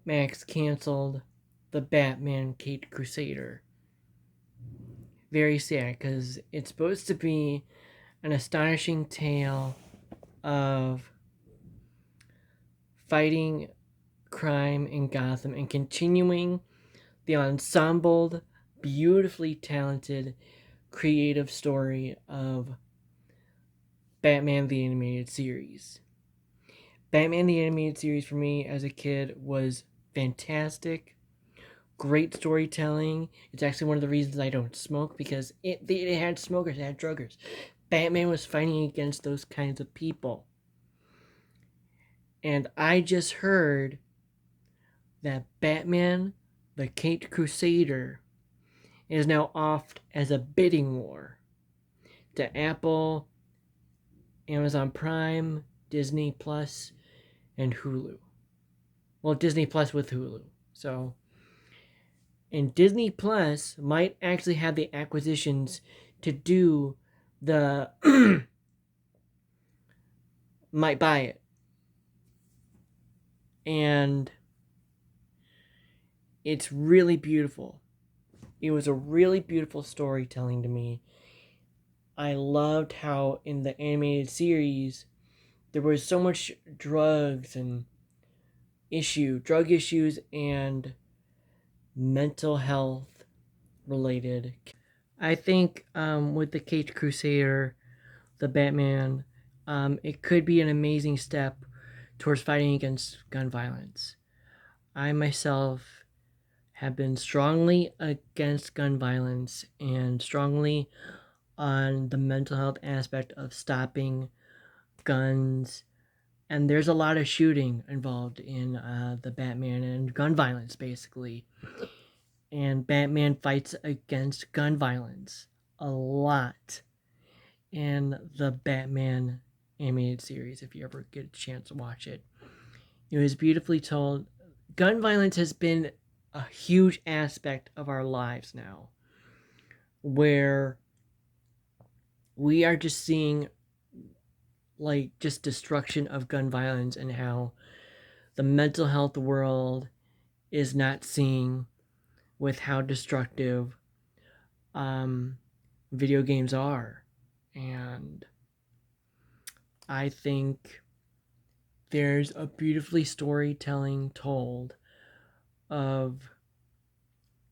Max canceled the Batman Caped Crusader. Very sad, because it's supposed to be an astonishing tale of fighting crime in Gotham and continuing the ensembled, beautifully talented, creative story of Batman the Animated Series. Batman the Animated Series for me as a kid was fantastic. Great storytelling. It's actually one of the reasons I don't smoke, because it had smokers, it had druggers. Batman was fighting against those kinds of people. And I just heard that Batman, the Caped Crusader, is now off as a bidding war to Apple, Amazon Prime, Disney Plus, and Hulu. Well, Disney Plus with Hulu. So, and Disney Plus might actually have the acquisitions to do the might buy it. And it's really beautiful. It was a really beautiful storytelling to me. I loved how in the animated series there was so much drugs and drug issues and mental health related. I think with the Caped Crusader, the Batman, it could be an amazing step towards fighting against gun violence. I myself have been strongly against gun violence and strongly on the mental health aspect of stopping guns. And there's a lot of shooting involved in the Batman and gun violence, basically. And Batman fights against gun violence a lot in the Batman animated series, if you ever get a chance to watch it. It was beautifully told. Gun violence has been a huge aspect of our lives now, where we are just seeing like just destruction of gun violence, and how the mental health world is not seeing with how destructive video games are. And I think there's a beautifully storytelling told of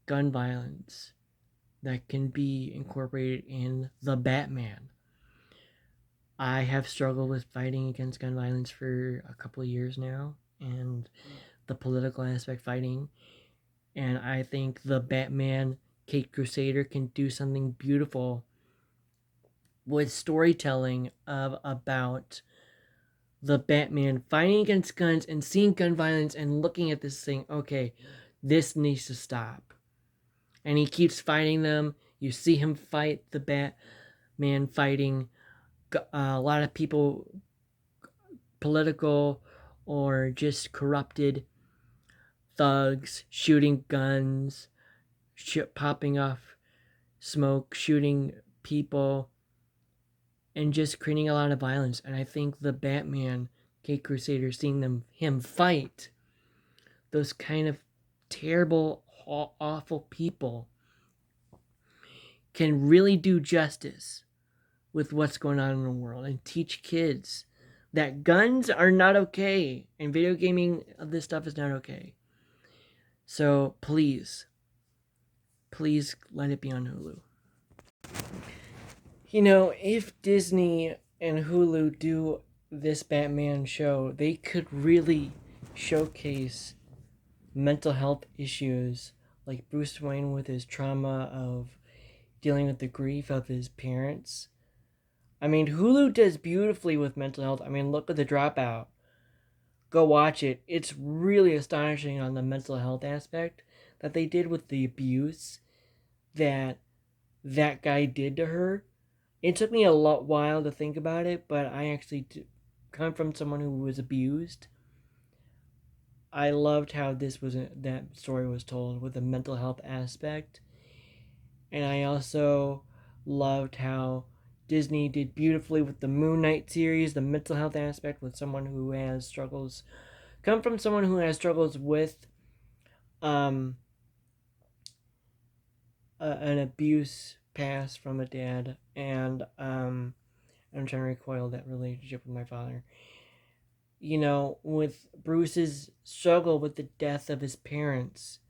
gun violence that can be incorporated in the Batman. I have struggled with fighting against gun violence for a couple of years now, and the political aspect fighting. And I think the Batman Caped Crusader can do something beautiful with storytelling about the Batman fighting against guns and seeing gun violence and looking at this thing, okay, this needs to stop. And he keeps fighting them. You see him fight the Batman fighting a lot of people, political or just corrupted thugs, shooting guns, popping off smoke, shooting people, and just creating a lot of violence. And I think the Batman Caped Crusader, seeing him fight those kind of terrible, awful people, can really do justice with what's going on in the world and teach kids that guns are not okay and video gaming, this stuff is not okay. So please let it be on Hulu. You know, if Disney and Hulu do this Batman show, they could really showcase mental health issues, like Bruce Wayne with his trauma of dealing with the grief of his parents. I mean, Hulu does beautifully with mental health. I mean, look at The Dropout. Go watch it. It's really astonishing on the mental health aspect that they did with the abuse that guy did to her. It took me a while to think about it, but I actually come from someone who was abused. I loved how that story was told with the mental health aspect. And I also loved how Disney did beautifully with the Moon Knight series, the mental health aspect with someone who has struggles, come from someone who has struggles with um, an abuse past from a dad, and I'm trying to recoil that relationship with my father. With Bruce's struggle with the death of his parents,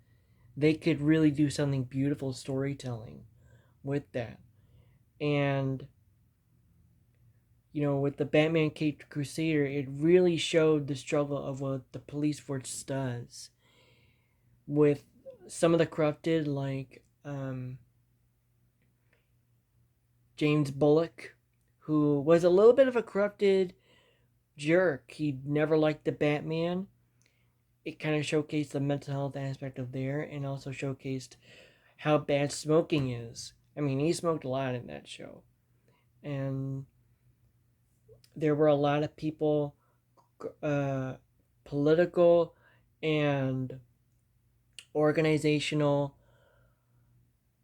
they could really do something beautiful storytelling with that. And with the Batman Caped Crusader, it really showed the struggle of what the police force does with some of the corrupted, like James Bullock, who was a little bit of a corrupted jerk. He never liked the Batman. It kind of showcased the mental health aspect of there, and also showcased how bad smoking is. I mean, he smoked a lot in that show. And there were a lot of people, uh, political and organizational,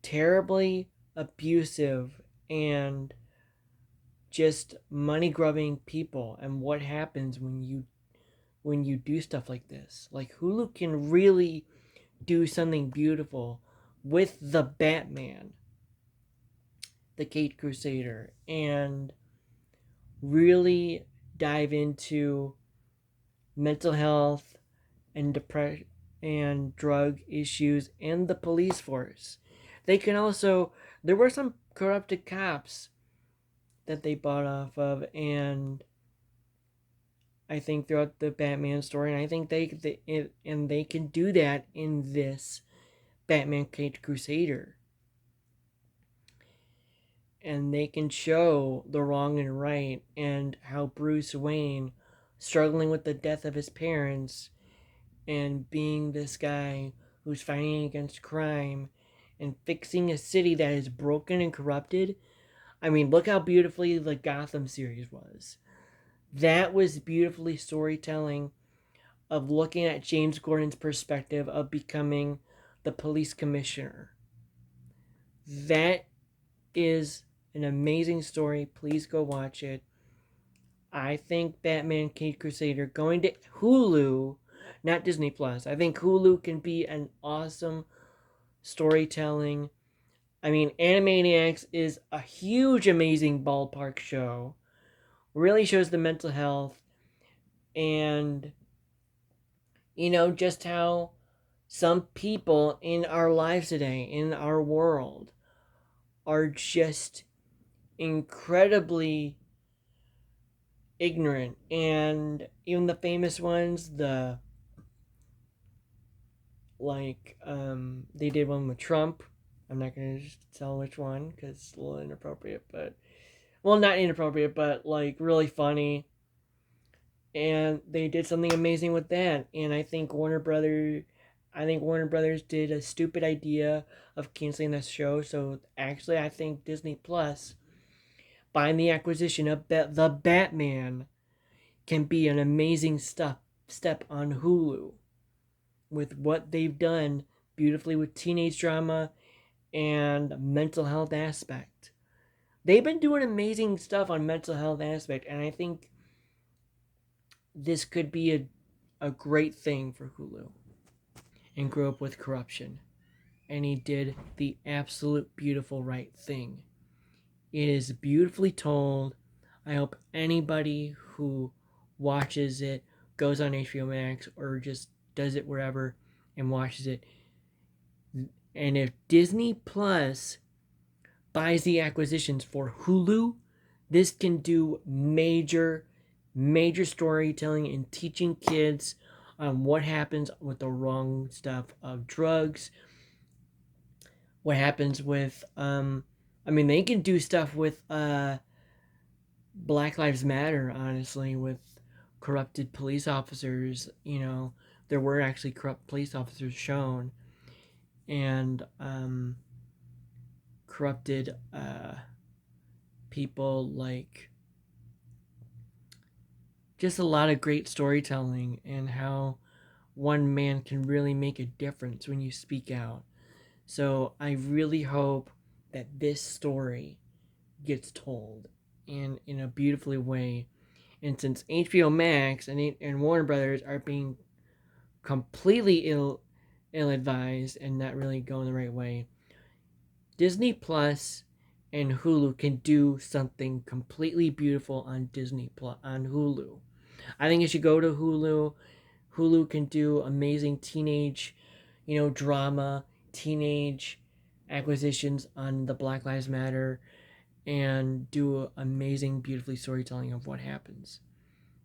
terribly abusive and just money grubbing people, and what happens when you do stuff like this. Like, Hulu can really do something beautiful with the Batman, the Caped Crusader, and really dive into mental health and depression and drug issues and the police force. They can also, there were some corrupted cops that they bought off of, and I think throughout the Batman story, and I think they can do that in this Batman Caped Crusader, and they can show the wrong and right, and how Bruce Wayne, struggling with the death of his parents and being this guy who's fighting against crime and fixing a city that is broken and corrupted. I mean, look how beautifully the Gotham series was. That was beautifully storytelling of looking at James Gordon's perspective of becoming the police commissioner. That is an amazing story. Please go watch it. I think Batman Caped Crusader going to Hulu, not Disney Plus. I think Hulu can be an awesome storytelling. I mean, Animaniacs is a huge, amazing ballpark show. Really shows the mental health and, just how some people in our lives today, in our world, are just incredibly ignorant. And even the famous ones, they did one with Trump. I'm not going to tell which one because it's a little inappropriate, but, well, not inappropriate, but like really funny. And they did something amazing with that. And I think Warner Brothers did a stupid idea of canceling this show. So actually, I think Disney Plus, buying the acquisition of the Batman, can be an amazing step on Hulu with what they've done beautifully with teenage drama and mental health aspect. They've been doing amazing stuff on mental health aspect, and I think this could be a great thing for Hulu. And grew up with corruption, and he did the absolute beautiful right thing. It is beautifully told. I hope anybody who watches it, goes on HBO Max or just does it wherever and watches it. And if Disney Plus buys the acquisitions for Hulu, this can do major storytelling and teaching kids on what happens with the wrong stuff of drugs, what happens with they can do stuff with Black Lives Matter, honestly, with corrupted police officers. There were actually corrupt police officers shown, and corrupted people, like, just a lot of great storytelling, and how one man can really make a difference when you speak out. So I really hope that this story gets told in a beautifully way. And since HBO Max and Warner Brothers are being completely ill-advised and not really going the right way. Disney Plus and Hulu can do something completely beautiful on Disney Plus on Hulu. I think you should go to Hulu. Hulu can do amazing teenage, drama, teenage acquisitions on the Black Lives Matter, and do amazing, beautifully storytelling of what happens.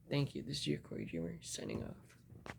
Thank you. This is your Corey Dreamer signing off.